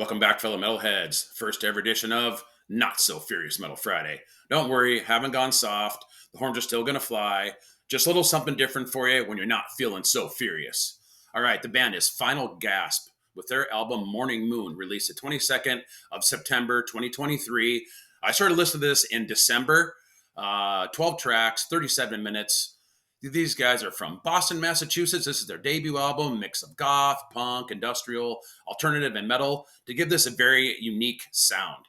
Welcome back, fellow metalheads. First ever edition of Not So Furious Metal Friday. Don't worry, haven't gone soft. The horns are still going to fly. Just a little something different for you when you're not feeling so furious. All right, the band is Final Gasp with their album Mourning, released the 22nd of September 2023. I started listening to this in December. 12 tracks, 37 minutes. These guys are from Boston, Massachusetts. This is their debut album, mix of goth, punk, industrial, alternative, and metal to give this a very unique sound.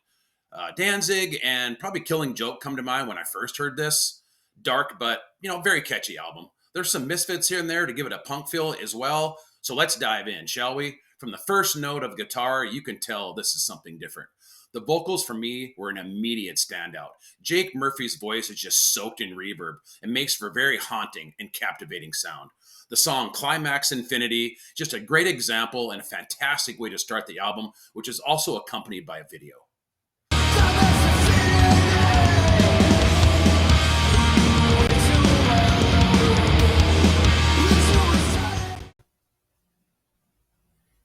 Danzig and probably Killing Joke come to mind when I first heard this. Dark, but very catchy album. There's some misfits here and there to give it a punk feel as well. So let's dive in, shall we? From the first note of guitar, you can tell this is something different. The vocals for me were an immediate standout. Jake Murphy's voice is just soaked in reverb and makes for a very haunting and captivating sound. The song Climax Infinity, just a great example and a fantastic way to start the album, which is also accompanied by a video.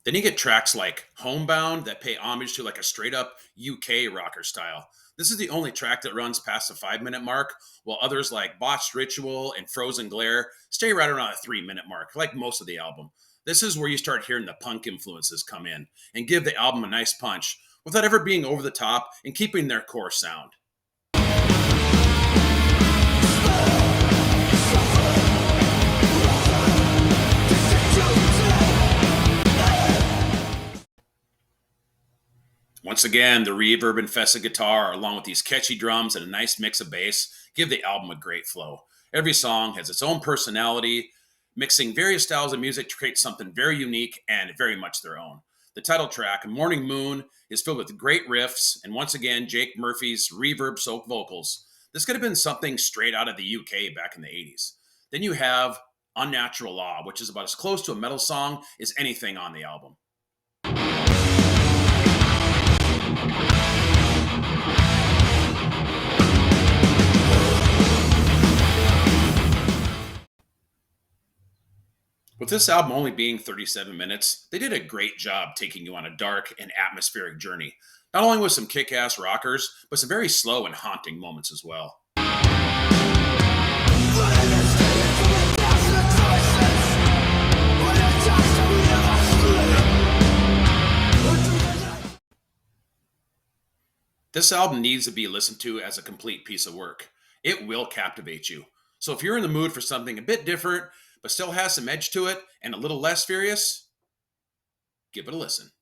Then you get tracks like Homebound that pay homage to like a straight up UK rocker style. This is the only track that runs past the 5 minute mark, while others like Botched Ritual and Frozen Glare stay right around a 3 minute mark, like most of the album. This is where you start hearing the punk influences come in and give the album a nice punch without ever being over the top and keeping their core sound. Once again, the reverb-infested guitar, along with these catchy drums and a nice mix of bass, give the album a great flow. Every song has its own personality, mixing various styles of music to create something very unique and very much their own. The title track, Mourning Moon, is filled with great riffs, and once again, Jake Murphy's reverb-soaked vocals. This could have been something straight out of the UK back in the 80s. Then you have Unnatural Law, which is about as close to a metal song as anything on the album. With this album only being 37 minutes, they did a great job taking you on a dark and atmospheric journey, not only with some kick-ass rockers, but some very slow and haunting moments as well. This album needs to be listened to as a complete piece of work. It will captivate you. So if you're in the mood for something a bit different, but still has some edge to it and a little less furious, give it a listen.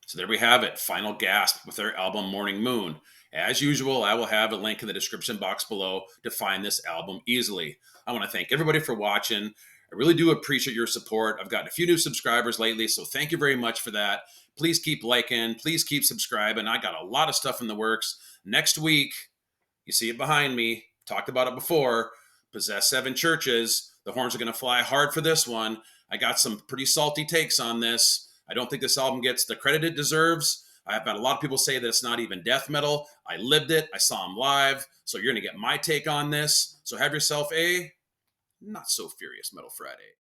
So there we have it, Final Gasp with their album Mourning Moon. As usual, I will have a link in the description box below to find this album easily. I want to thank everybody for watching. I really do appreciate your support. I've gotten a few new subscribers lately, so thank you very much for that. Please keep liking. Please keep subscribing. I got a lot of stuff in the works. Next week, you see it behind me. Talked about it before. Possess 7 churches. The horns are going to fly hard for this one. I got some pretty salty takes on this. I don't think this album gets the credit it deserves. I've had a lot of people say that it's not even death metal. I lived it. I saw them live. So you're going to get my take on this. So have yourself a Not So Furious Metal Friday.